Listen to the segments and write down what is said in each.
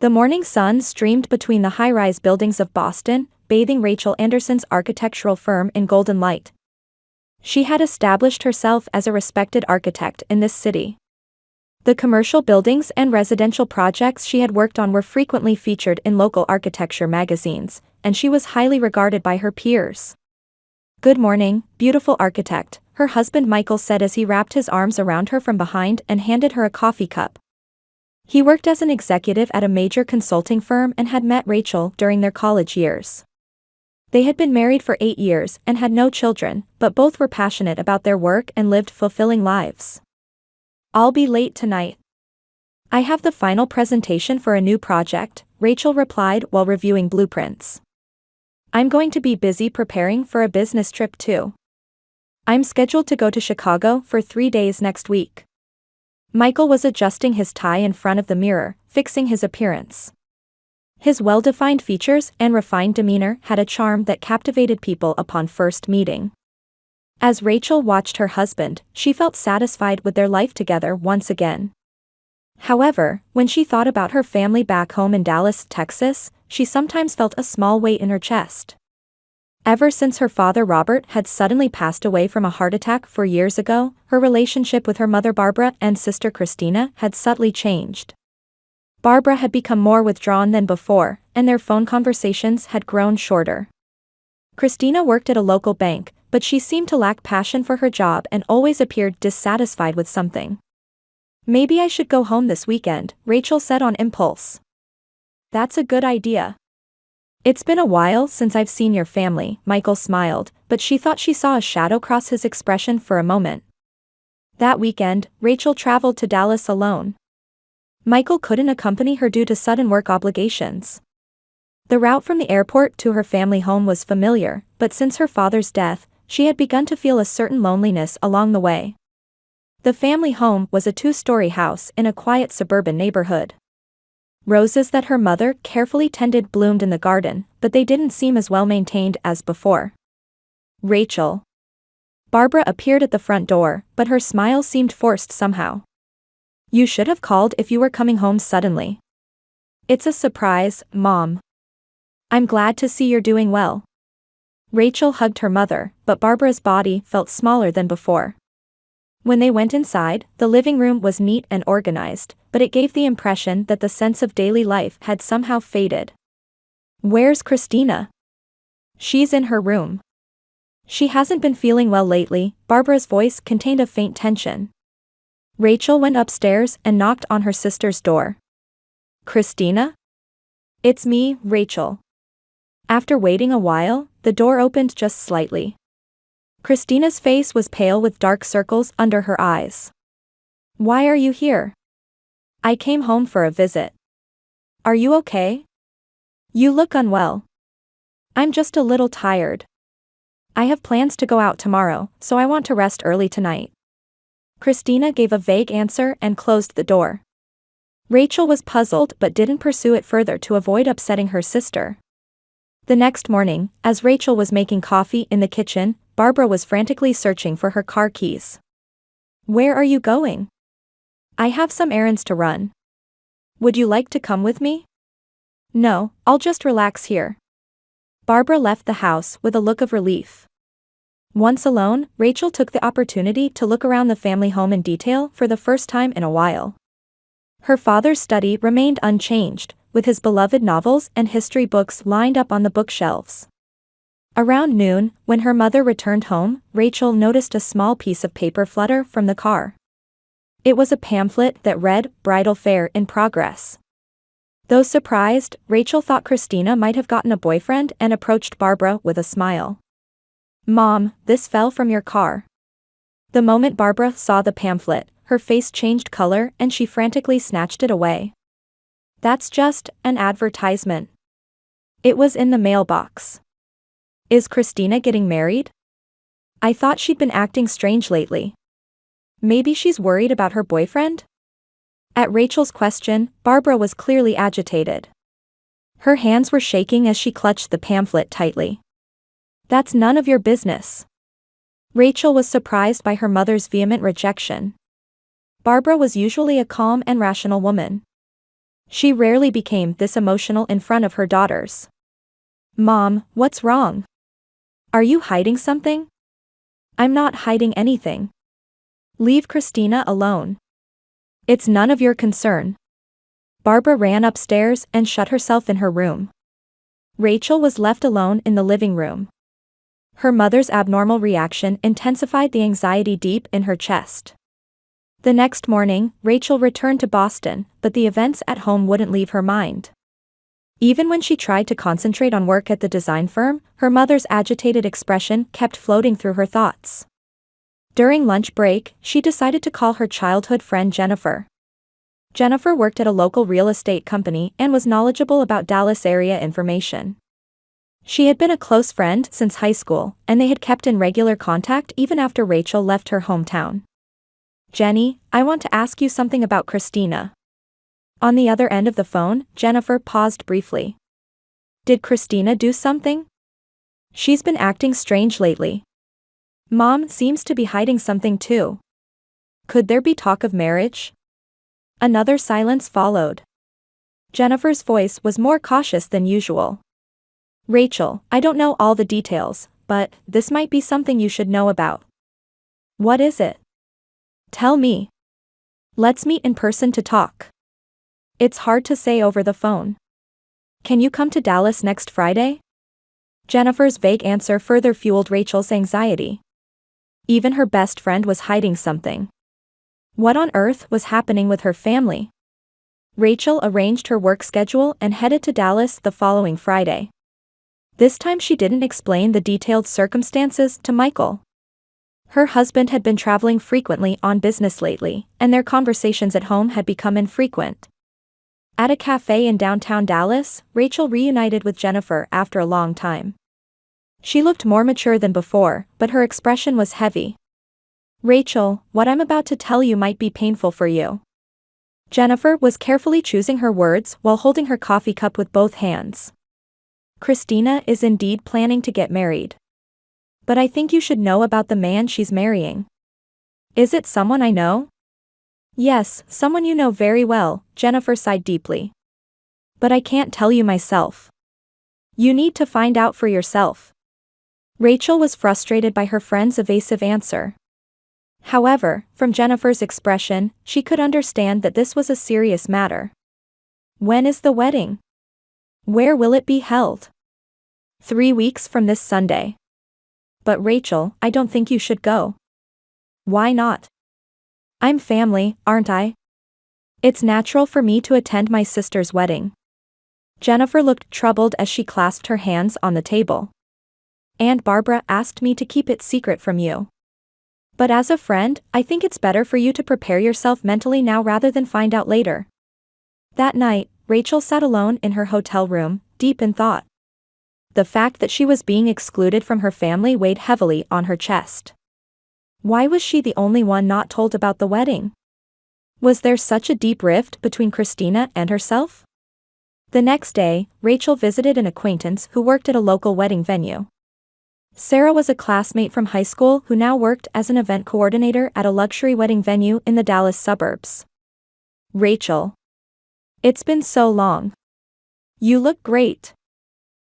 The morning sun streamed between the high-rise buildings of Boston, bathing Rachel Anderson's architectural firm in golden light. She had established herself as a respected architect in this city. The commercial buildings and residential projects she had worked on were frequently featured in local architecture magazines, and she was highly regarded by her peers. "Good morning, beautiful architect," her husband Michael said as he wrapped his arms around her from behind and handed her a coffee cup. He worked as an executive at a major consulting firm and had met Rachel during their college years. They had been married for 8 years and had no children, but both were passionate about their work and lived fulfilling lives. "I'll be late tonight. I have the final presentation for a new project," Rachel replied while reviewing blueprints. "I'm going to be busy preparing for a business trip too. I'm scheduled to go to Chicago for 3 days next week." Michael was adjusting his tie in front of the mirror, fixing his appearance. His well-defined features and refined demeanor had a charm that captivated people upon first meeting. As Rachel watched her husband, she felt satisfied with their life together once again. However, when she thought about her family back home in Dallas, Texas, she sometimes felt a small weight in her chest. Ever since her father Robert had suddenly passed away from a heart attack 4 years ago, her relationship with her mother Barbara and sister Christina had subtly changed. Barbara had become more withdrawn than before, and their phone conversations had grown shorter. Christina worked at a local bank, but she seemed to lack passion for her job and always appeared dissatisfied with something. "Maybe I should go home this weekend," Rachel said on impulse. "That's a good idea. It's been a while since I've seen your family," Michael smiled, but she thought she saw a shadow cross his expression for a moment. That weekend, Rachel traveled to Dallas alone. Michael couldn't accompany her due to sudden work obligations. The route from the airport to her family home was familiar, but since her father's death, she had begun to feel a certain loneliness along the way. The family home was a 2-story house in a quiet suburban neighborhood. Roses that her mother carefully tended bloomed in the garden, but they didn't seem as well maintained as before. "Rachel." Barbara appeared at the front door, but her smile seemed forced somehow. "You should have called if you were coming home suddenly." "It's a surprise, Mom. I'm glad to see you're doing well." Rachel hugged her mother, but Barbara's body felt smaller than before. When they went inside, the living room was neat and organized, but it gave the impression that the sense of daily life had somehow faded. "Where's Christina?" "She's in her room. She hasn't been feeling well lately." Barbara's voice contained a faint tension. Rachel went upstairs and knocked on her sister's door. "Christina?" "It's me, Rachel." After waiting a while, the door opened just slightly. Christina's face was pale with dark circles under her eyes. "Why are you here?" "I came home for a visit." "Are you okay? You look unwell." "I'm just a little tired. I have plans to go out tomorrow, so I want to rest early tonight." Christina gave a vague answer and closed the door. Rachel was puzzled but didn't pursue it further to avoid upsetting her sister. The next morning, as Rachel was making coffee in the kitchen, Barbara was frantically searching for her car keys. "Where are you going?" "I have some errands to run." "Would you like to come with me?" "No, I'll just relax here." Barbara left the house with a look of relief. Once alone, Rachel took the opportunity to look around the family home in detail for the first time in a while. Her father's study remained unchanged, with his beloved novels and history books lined up on the bookshelves. Around noon, when her mother returned home, Rachel noticed a small piece of paper flutter from the car. It was a pamphlet that read, "Bridal Fair in Progress." Though surprised, Rachel thought Christina might have gotten a boyfriend and approached Barbara with a smile. "Mom, this fell from your car." The moment Barbara saw the pamphlet, her face changed color and she frantically snatched it away. "That's just an advertisement." It was in the mailbox. "Is Christina getting married? I thought she'd been acting strange lately. Maybe she's worried about her boyfriend?" At Rachel's question, Barbara was clearly agitated. Her hands were shaking as she clutched the pamphlet tightly. "That's none of your business." Rachel was surprised by her mother's vehement rejection. Barbara was usually a calm and rational woman. She rarely became this emotional in front of her daughters. "Mom, what's wrong? Are you hiding something?" "I'm not hiding anything. Leave Christina alone. It's none of your concern." Barbara ran upstairs and shut herself in her room. Rachel was left alone in the living room. Her mother's abnormal reaction intensified the anxiety deep in her chest. The next morning, Rachel returned to Boston, but the events at home wouldn't leave her mind. Even when she tried to concentrate on work at the design firm, her mother's agitated expression kept floating through her thoughts. During lunch break, she decided to call her childhood friend Jennifer. Jennifer worked at a local real estate company and was knowledgeable about Dallas area information. She had been a close friend since high school, and they had kept in regular contact even after Rachel left her hometown. "Jenny, I want to ask you something about Christina." On the other end of the phone, Jennifer paused briefly. "Did Christina do something? She's been acting strange lately. Mom seems to be hiding something too. Could there be talk of marriage?" Another silence followed. Jennifer's voice was more cautious than usual. "Rachel, I don't know all the details, but this might be something you should know about." "What is it? Tell me. Let's meet in person to talk." "It's hard to say over the phone. Can you come to Dallas next Friday?" Jennifer's vague answer further fueled Rachel's anxiety. Even her best friend was hiding something. What on earth was happening with her family? Rachel arranged her work schedule and headed to Dallas the following Friday. This time she didn't explain the detailed circumstances to Michael. Her husband had been traveling frequently on business lately, and their conversations at home had become infrequent. At a cafe in downtown Dallas, Rachel reunited with Jennifer after a long time. She looked more mature than before, but her expression was heavy. "Rachel, what I'm about to tell you might be painful for you." Jennifer was carefully choosing her words while holding her coffee cup with both hands. "Christina is indeed planning to get married. But I think you should know about the man she's marrying." "Is it someone I know?" "Yes, someone you know very well," Jennifer sighed deeply. "But I can't tell you myself. You need to find out for yourself." Rachel was frustrated by her friend's evasive answer. However, from Jennifer's expression, she could understand that this was a serious matter. "When is the wedding? Where will it be held?" 3 weeks from this Sunday." "But Rachel, I don't think you should go." "Why not? I'm family, aren't I? It's natural for me to attend my sister's wedding." Jennifer looked troubled as she clasped her hands on the table. "Aunt Barbara asked me to keep it secret from you. But as a friend, I think it's better for you to prepare yourself mentally now rather than find out later." That night, Rachel sat alone in her hotel room, deep in thought. The fact that she was being excluded from her family weighed heavily on her chest. Why was she the only one not told about the wedding? Was there such a deep rift between Christina and herself? The next day, Rachel visited an acquaintance who worked at a local wedding venue. Sarah was a classmate from high school who now worked as an event coordinator at a luxury wedding venue in the Dallas suburbs. "Rachel. It's been so long. You look great."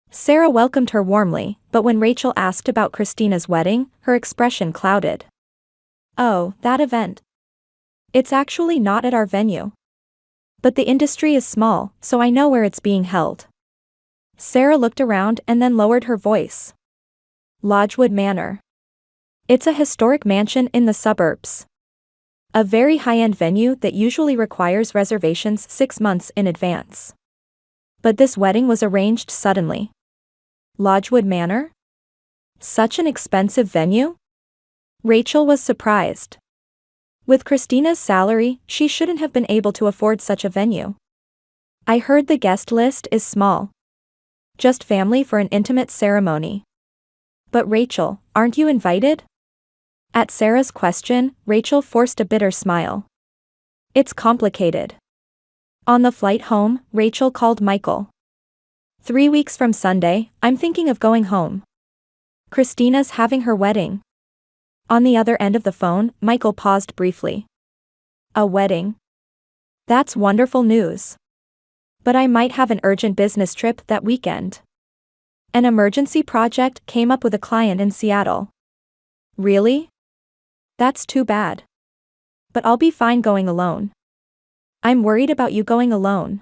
Sarah welcomed her warmly, but when Rachel asked about Christina's wedding, her expression clouded. "Oh, that event. It's actually not at our venue. But the industry is small, so I know where it's being held." Sarah looked around and then lowered her voice. "Lodgewood Manor. It's a historic mansion in the suburbs. A very high-end venue that usually requires reservations 6 months in advance. But this wedding was arranged suddenly." "Lodgewood Manor? Such an expensive venue?" Rachel was surprised. With Christina's salary, she shouldn't have been able to afford such a venue. "I heard the guest list is small. Just family for an intimate ceremony." "But Rachel, aren't you invited?" At Sarah's question, Rachel forced a bitter smile. "It's complicated." On the flight home, Rachel called Michael. 3 weeks from Sunday, I'm thinking of going home. Christina's having her wedding." On the other end of the phone, Michael paused briefly. "A wedding? That's wonderful news. But I might have an urgent business trip that weekend. An emergency project came up with a client in Seattle. Really? That's too bad. But I'll be fine going alone. I'm worried about you going alone.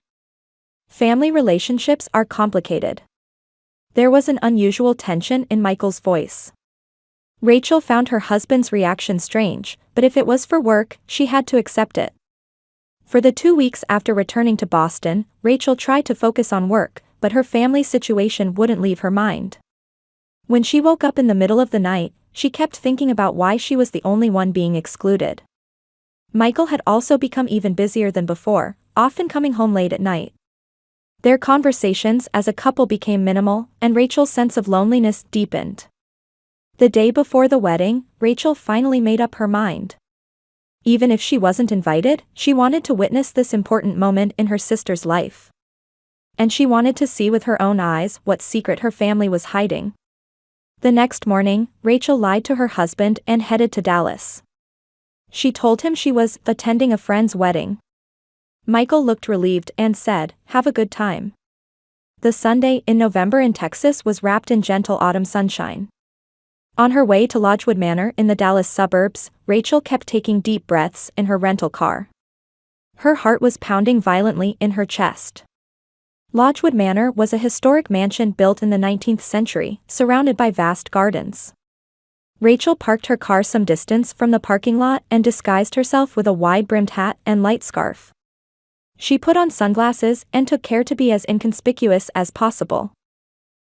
Family relationships are complicated. There was an unusual tension in Michael's voice. Rachel found her husband's reaction strange, but if it was for work, she had to accept it. For the 2 weeks after returning to Boston, Rachel tried to focus on work, but her family situation wouldn't leave her mind. When she woke up in the middle of the night, she kept thinking about why she was the only one being excluded. Michael had also become even busier than before, often coming home late at night. Their conversations as a couple became minimal, and Rachel's sense of loneliness deepened. The day before the wedding, Rachel finally made up her mind. Even if she wasn't invited, she wanted to witness this important moment in her sister's life. And she wanted to see with her own eyes what secret her family was hiding. The next morning, Rachel lied to her husband and headed to Dallas. She told him she was attending a friend's wedding. Michael looked relieved and said, "Have a good time." The Sunday in November in Texas was wrapped in gentle autumn sunshine. On her way to Lodgewood Manor in the Dallas suburbs, Rachel kept taking deep breaths in her rental car. Her heart was pounding violently in her chest. Lodgewood Manor was a historic mansion built in the 19th century, surrounded by vast gardens. Rachel parked her car some distance from the parking lot and disguised herself with a wide-brimmed hat and light scarf. She put on sunglasses and took care to be as inconspicuous as possible.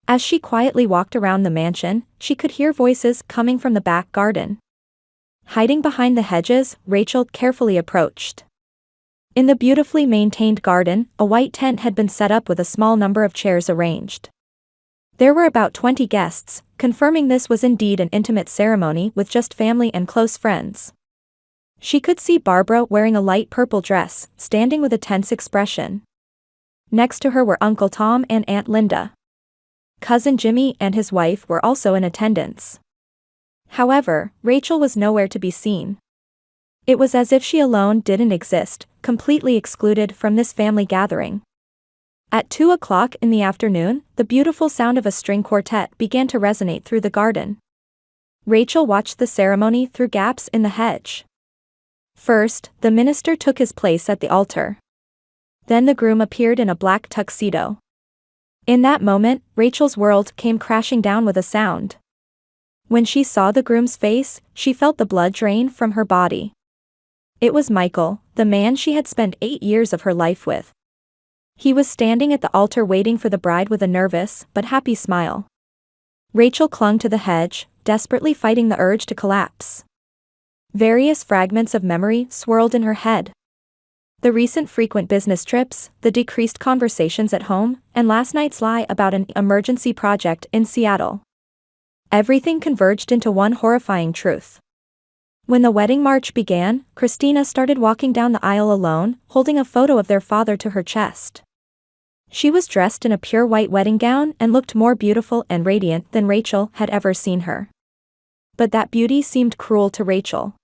As she quietly walked around the mansion, she could hear voices coming from the back garden. Hiding behind the hedges, Rachel carefully approached. In the beautifully maintained garden, a white tent had been set up with a small number of chairs arranged. There were about 20 guests, confirming this was indeed an intimate ceremony with just family and close friends. She could see Barbara wearing a light purple dress, standing with a tense expression. Next to her were Uncle Tom and Aunt Linda. Cousin Jimmy and his wife were also in attendance. However, Rachel was nowhere to be seen. It was as if she alone didn't exist, completely excluded from this family gathering. At 2 o'clock in the afternoon, the beautiful sound of a string quartet began to resonate through the garden. Rachel watched the ceremony through gaps in the hedge. First, the minister took his place at the altar. Then the groom appeared in a black tuxedo. In that moment, Rachel's world came crashing down with a sound. When she saw the groom's face, she felt the blood drain from her body. It was Michael, the man she had spent 8 years of her life with. He was standing at the altar waiting for the bride with a nervous but happy smile. Rachel clung to the hedge, desperately fighting the urge to collapse. Various fragments of memory swirled in her head. The recent frequent business trips, the decreased conversations at home, and last night's lie about an emergency project in Seattle. Everything converged into one horrifying truth. When the wedding march began, Christina started walking down the aisle alone, holding a photo of their father to her chest. She was dressed in a pure white wedding gown and looked more beautiful and radiant than Rachel had ever seen her. But that beauty seemed cruel to Rachel.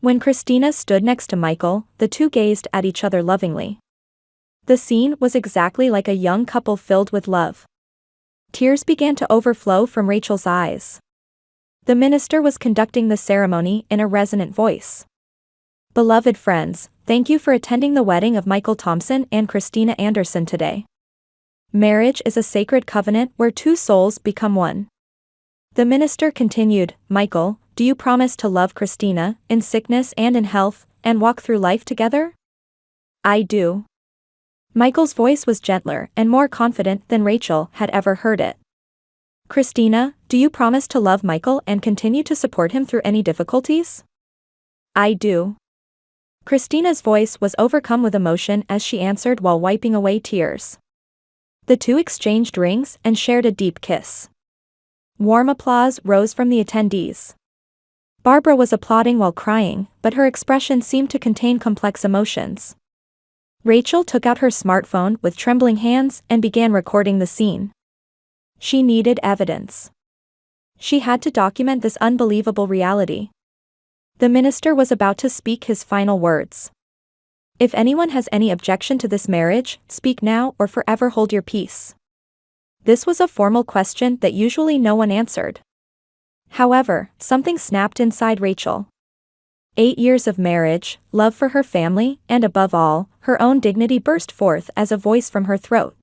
When Christina stood next to Michael, the two gazed at each other lovingly. The scene was exactly like a young couple filled with love. Tears began to overflow from Rachel's eyes. The minister was conducting the ceremony in a resonant voice. "Beloved friends, thank you for attending the wedding of Michael Thompson and Christina Anderson today. Marriage is a sacred covenant where two souls become one." The minister continued, "Michael, do you promise to love Christina, in sickness and in health, and walk through life together?" "I do." Michael's voice was gentler and more confident than Rachel had ever heard it. "Christina, do you promise to love Michael and continue to support him through any difficulties?" "I do." Christina's voice was overcome with emotion as she answered while wiping away tears. The two exchanged rings and shared a deep kiss. Warm applause rose from the attendees. Barbara was applauding while crying, but her expression seemed to contain complex emotions. Rachel took out her smartphone with trembling hands and began recording the scene. She needed evidence. She had to document this unbelievable reality. The minister was about to speak his final words. If anyone has any objection to this marriage, speak now or forever hold your peace. This was a formal question that usually no one answered. However, something snapped inside Rachel. 8 years of marriage, love for her family, and above all, her own dignity burst forth as a voice from her throat.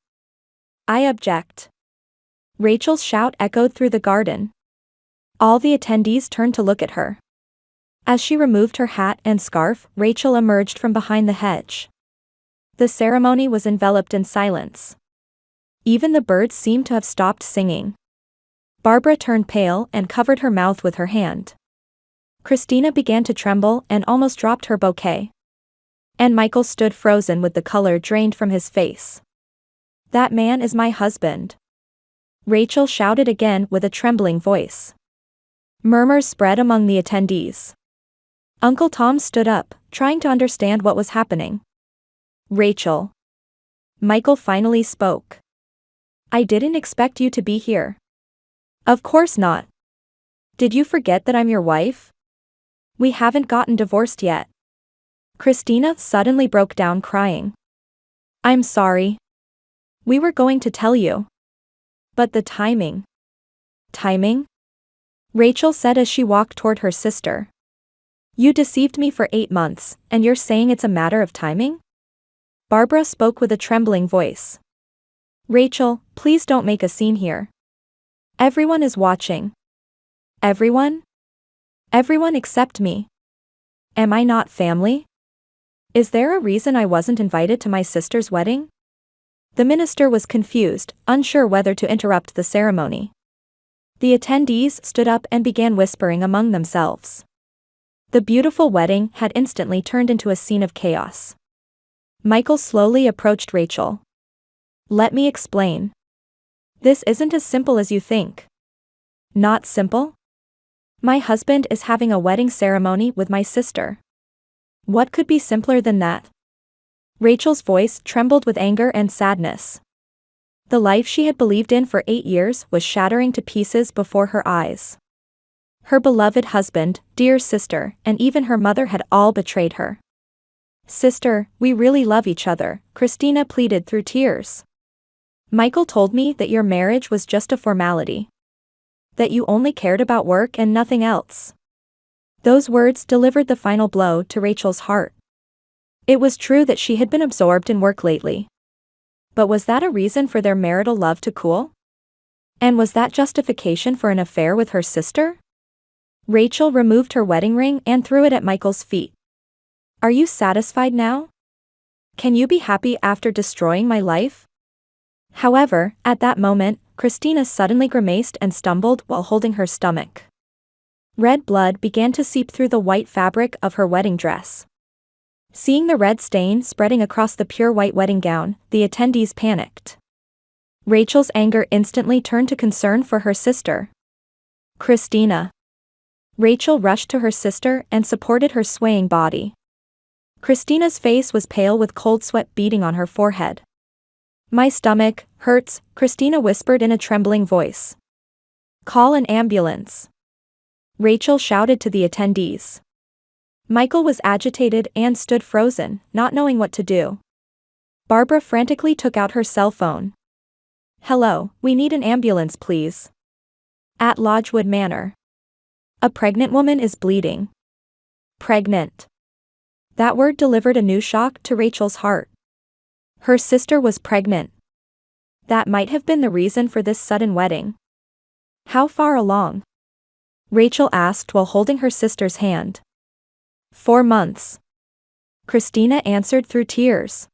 I object. Rachel's shout echoed through the garden. All the attendees turned to look at her. As she removed her hat and scarf, Rachel emerged from behind the hedge. The ceremony was enveloped in silence. Even the birds seemed to have stopped singing. Barbara turned pale and covered her mouth with her hand. Christina began to tremble and almost dropped her bouquet. And Michael stood frozen with the color drained from his face. That man is my husband. Rachel shouted again with a trembling voice. Murmurs spread among the attendees. Uncle Tom stood up, trying to understand what was happening. Rachel. Michael finally spoke. I didn't expect you to be here. Of course not. Did you forget that I'm your wife? We haven't gotten divorced yet. Christina suddenly broke down crying. I'm sorry. We were going to tell you. But the timing. Timing? Rachel said as she walked toward her sister. You deceived me for 8 months, and you're saying it's a matter of timing? Barbara spoke with a trembling voice. Rachel, please don't make a scene here. Everyone is watching. Everyone? Everyone except me. Am I not family? Is there a reason I wasn't invited to my sister's wedding? The minister was confused, unsure whether to interrupt the ceremony. The attendees stood up and began whispering among themselves. The beautiful wedding had instantly turned into a scene of chaos. Michael slowly approached Rachel. Let me explain. This isn't as simple as you think. Not simple? My husband is having a wedding ceremony with my sister. What could be simpler than that? Rachel's voice trembled with anger and sadness. The life she had believed in for 8 years was shattering to pieces before her eyes. Her beloved husband, dear sister, and even her mother had all betrayed her. Sister, we really love each other, Christina pleaded through tears. Michael told me that your marriage was just a formality. That you only cared about work and nothing else. Those words delivered the final blow to Rachel's heart. It was true that she had been absorbed in work lately. But was that a reason for their marital love to cool? And was that justification for an affair with her sister? Rachel removed her wedding ring and threw it at Michael's feet. Are you satisfied now? Can you be happy after destroying my life? However, at that moment, Christina suddenly grimaced and stumbled while holding her stomach. Red blood began to seep through the white fabric of her wedding dress. Seeing the red stain spreading across the pure white wedding gown, the attendees panicked. Rachel's anger instantly turned to concern for her sister. Christina. Rachel rushed to her sister and supported her swaying body. Christina's face was pale with cold sweat beading on her forehead. My stomach hurts, Christina whispered in a trembling voice. Call an ambulance. Rachel shouted to the attendees. Michael was agitated and stood frozen, not knowing what to do. Barbara frantically took out her cell phone. Hello, we need an ambulance please. At Lodgewood Manor. A pregnant woman is bleeding. Pregnant. That word delivered a new shock to Rachel's heart. Her sister was pregnant. That might have been the reason for this sudden wedding. How far along? Rachel asked while holding her sister's hand. 4 months. Christina answered through tears.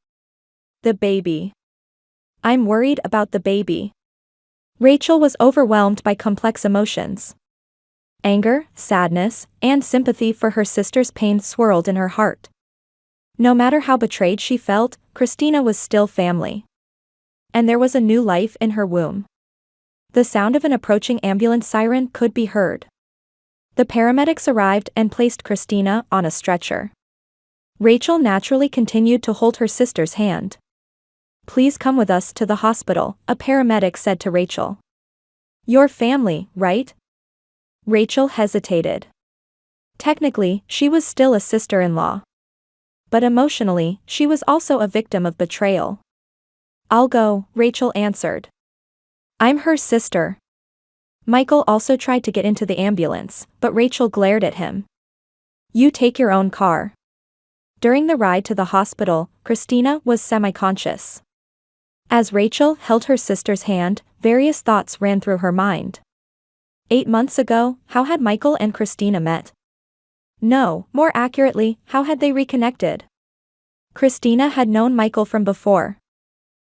The baby. I'm worried about the baby. Rachel was overwhelmed by complex emotions. Anger, sadness, and sympathy for her sister's pain swirled in her heart. No matter how betrayed she felt, Christina was still family. And there was a new life in her womb. The sound of an approaching ambulance siren could be heard. The paramedics arrived and placed Christina on a stretcher. Rachel naturally continued to hold her sister's hand. Please come with us to the hospital, a paramedic said to Rachel. Your family, right? Rachel hesitated. Technically, she was still a sister-in-law. But emotionally, she was also a victim of betrayal. "I'll go," Rachel answered. "I'm her sister." Michael also tried to get into the ambulance, but Rachel glared at him. "You take your own car." During the ride to the hospital, Christina was semi-conscious. As Rachel held her sister's hand, various thoughts ran through her mind. 8 months ago, how had Michael and Christina met? No, more accurately, how had they reconnected? Christina had known Michael from before.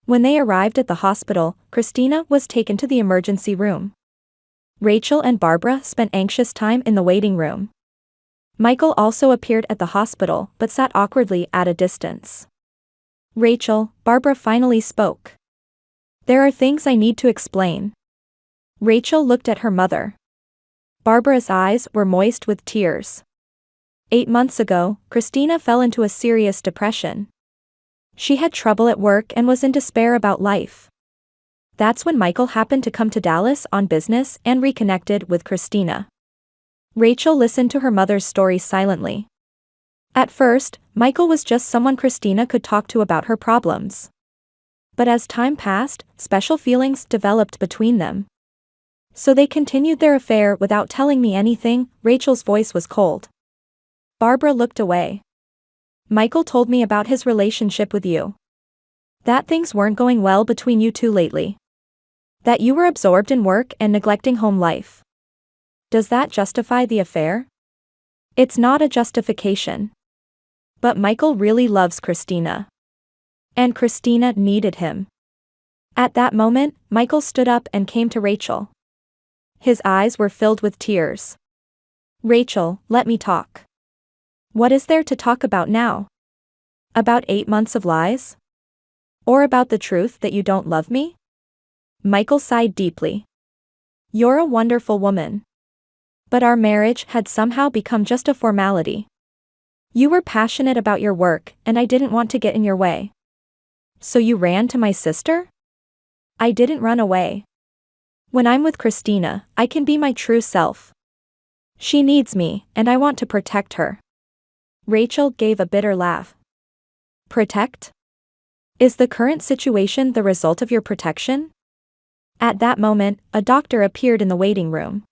When they arrived at the hospital, Christina was taken to the emergency room. Rachel and Barbara spent anxious time in the waiting room. Michael also appeared at the hospital but sat awkwardly at a distance. "Rachel," Barbara finally spoke. "There are things I need to explain." Rachel looked at her mother. Barbara's eyes were moist with tears. 8 months ago, Christina fell into a serious depression. She had trouble at work and was in despair about life. That's when Michael happened to come to Dallas on business and reconnected with Christina. Rachel listened to her mother's story silently. At first, Michael was just someone Christina could talk to about her problems. But as time passed, special feelings developed between them. "So they continued their affair without telling me anything," Rachel's voice was cold. Barbara looked away. "Michael told me about his relationship with you. That things weren't going well between you two lately. That you were absorbed in work and neglecting home life. Does that justify the affair?" "It's not a justification. But Michael really loves Christina. And Christina needed him." At that moment, Michael stood up and came to Rachel. His eyes were filled with tears. "Rachel, let me talk." "What is there to talk about now? About 8 months of lies? Or about the truth that you don't love me?" Michael sighed deeply. "You're a wonderful woman. But our marriage had somehow become just a formality. You were passionate about your work, and I didn't want to get in your way. So you ran to my sister?" "I didn't run away. When I'm with Christina, I can be my true self. She needs me, and I want to protect her." Rachel gave a bitter laugh. "Protect? Is the current situation the result of your protection?" At that moment, a doctor appeared in the waiting room.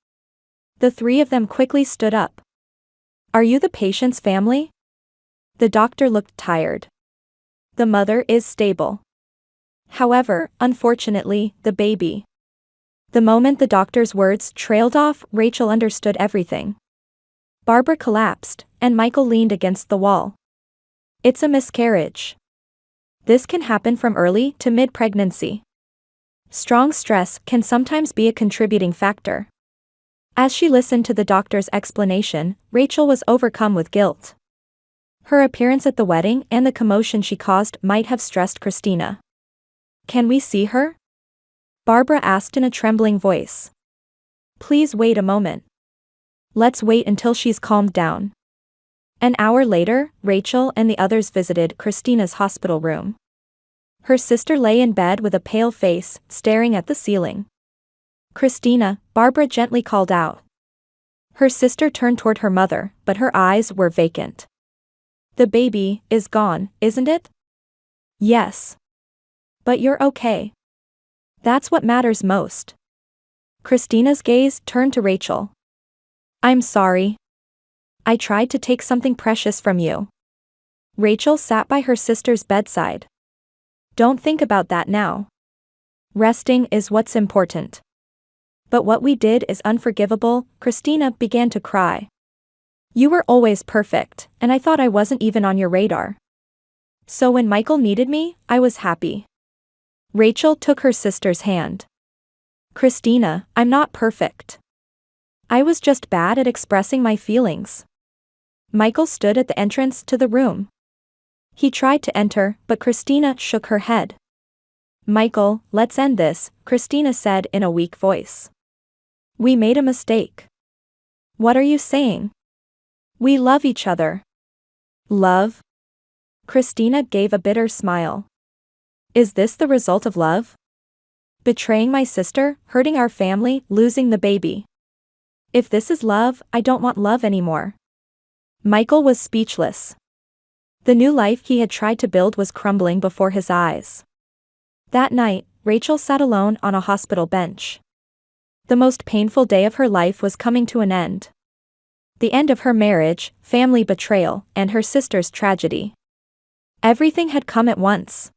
The three of them quickly stood up. "Are you the patient's family?" The doctor looked tired. "The mother is stable. However, unfortunately, the baby." The moment the doctor's words trailed off, Rachel understood everything. Barbara collapsed, and Michael leaned against the wall. "It's a miscarriage. This can happen from early to mid-pregnancy. Strong stress can sometimes be a contributing factor." As she listened to the doctor's explanation, Rachel was overcome with guilt. Her appearance at the wedding and the commotion she caused might have stressed Christina. "Can we see her?" Barbara asked in a trembling voice. "Please wait a moment. Let's wait until she's calmed down." An hour later, Rachel and the others visited Christina's hospital room. Her sister lay in bed with a pale face, staring at the ceiling. "Christina," Barbara gently called out. Her sister turned toward her mother, but her eyes were vacant. "The baby is gone, isn't it?" "Yes. But you're okay. That's what matters most." Christina's gaze turned to Rachel. "I'm sorry. I tried to take something precious from you." Rachel sat by her sister's bedside. "Don't think about that now. Resting is what's important." "But what we did is unforgivable," Christina began to cry. "You were always perfect, and I thought I wasn't even on your radar. So when Michael needed me, I was happy." Rachel took her sister's hand. "Christina, I'm not perfect. I was just bad at expressing my feelings." Michael stood at the entrance to the room. He tried to enter, but Christina shook her head. "Michael, let's end this," Christina said in a weak voice. "We made a mistake." "What are you saying?" "We love each other." "Love?" Christina gave a bitter smile. "Is this the result of love? Betraying my sister, hurting our family, losing the baby. If this is love, I don't want love anymore." Michael was speechless. The new life he had tried to build was crumbling before his eyes. That night, Rachel sat alone on a hospital bench. The most painful day of her life was coming to an end. The end of her marriage, family betrayal, and her sister's tragedy. Everything had come at once.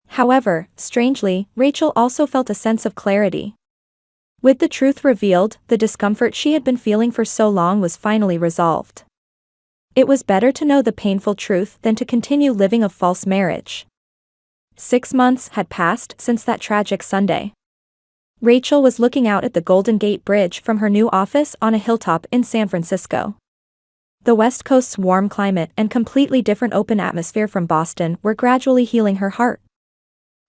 However, strangely, Rachel also felt a sense of clarity. With the truth revealed, the discomfort she had been feeling for so long was finally resolved. It was better to know the painful truth than to continue living a false marriage. 6 months had passed since that tragic Sunday. Rachel was looking out at the Golden Gate Bridge from her new office on a hilltop in San Francisco. The West Coast's warm climate and completely different open atmosphere from Boston were gradually healing her heart.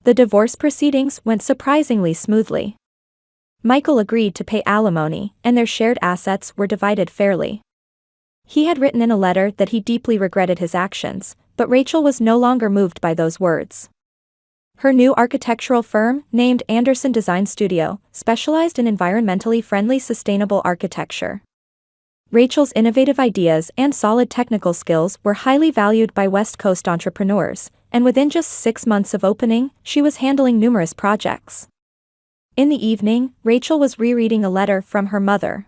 The divorce proceedings went surprisingly smoothly. Michael agreed to pay alimony, and their shared assets were divided fairly. He had written in a letter that he deeply regretted his actions, but Rachel was no longer moved by those words. Her new architectural firm, named Anderson Design Studio, specialized in environmentally friendly sustainable architecture. Rachel's innovative ideas and solid technical skills were highly valued by West Coast entrepreneurs, and within just 6 months of opening, she was handling numerous projects. In the evening, Rachel was rereading a letter from her mother.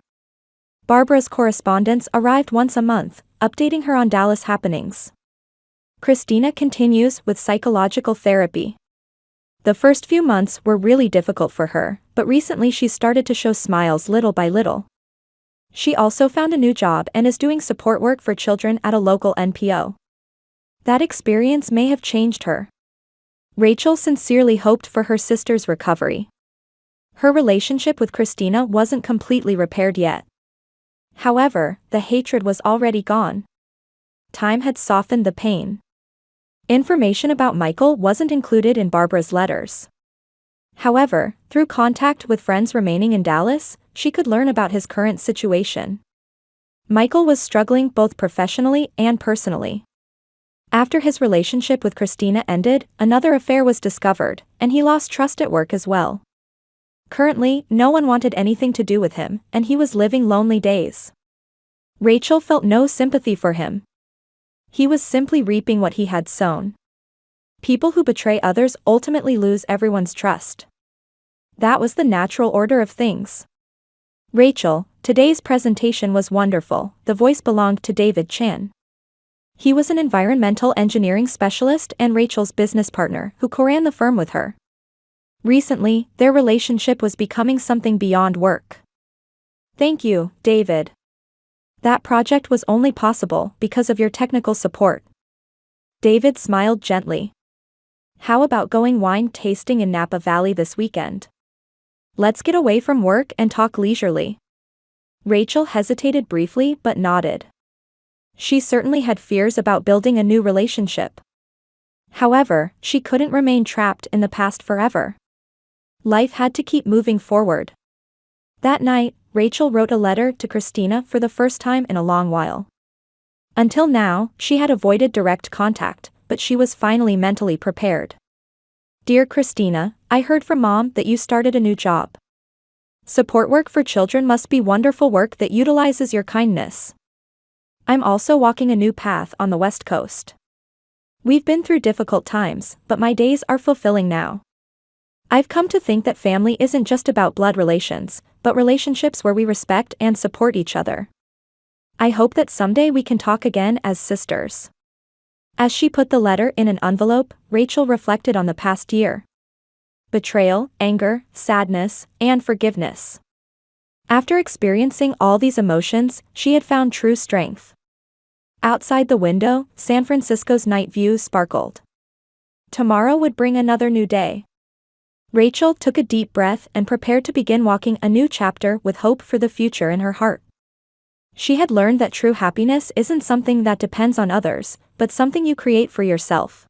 Barbara's correspondence arrived once a month, updating her on Dallas happenings. Christina continues with psychological therapy. The first few months were really difficult for her, but recently she started to show smiles little by little. She also found a new job and is doing support work for children at a local NPO. That experience may have changed her. Rachel sincerely hoped for her sister's recovery. Her relationship with Christina wasn't completely repaired yet. However, the hatred was already gone. Time had softened the pain. Information about Michael wasn't included in Barbara's letters. However, through contact with friends remaining in Dallas, she could learn about his current situation. Michael was struggling both professionally and personally. After his relationship with Christina ended, another affair was discovered, and he lost trust at work as well. Currently, no one wanted anything to do with him, and he was living lonely days. Rachel felt no sympathy for him. He was simply reaping what he had sown. People who betray others ultimately lose everyone's trust. That was the natural order of things. Rachel, today's presentation was wonderful. The voice belonged to David Chan. He was an environmental engineering specialist and Rachel's business partner who co-ran the firm with her. Recently, their relationship was becoming something beyond work. Thank you, David. That project was only possible because of your technical support. David smiled gently. How about going wine tasting in Napa Valley this weekend? Let's get away from work and talk leisurely. Rachel hesitated briefly but nodded. She certainly had fears about building a new relationship. However, she couldn't remain trapped in the past forever. Life had to keep moving forward. That night, Rachel wrote a letter to Christina for the first time in a long while. Until now, she had avoided direct contact, but she was finally mentally prepared. Dear Christina, I heard from Mom that you started a new job. Support work for children must be wonderful work that utilizes your kindness. I'm also walking a new path on the West Coast. We've been through difficult times, but my days are fulfilling now. I've come to think that family isn't just about blood relations, but relationships where we respect and support each other. I hope that someday we can talk again as sisters. As she put the letter in an envelope, Rachel reflected on the past year. Betrayal, anger, sadness, and forgiveness. After experiencing all these emotions, she had found true strength. Outside the window, San Francisco's night view sparkled. Tomorrow would bring another new day. Rachel took a deep breath and prepared to begin walking a new chapter with hope for the future in her heart. She had learned that true happiness isn't something that depends on others, but something you create for yourself.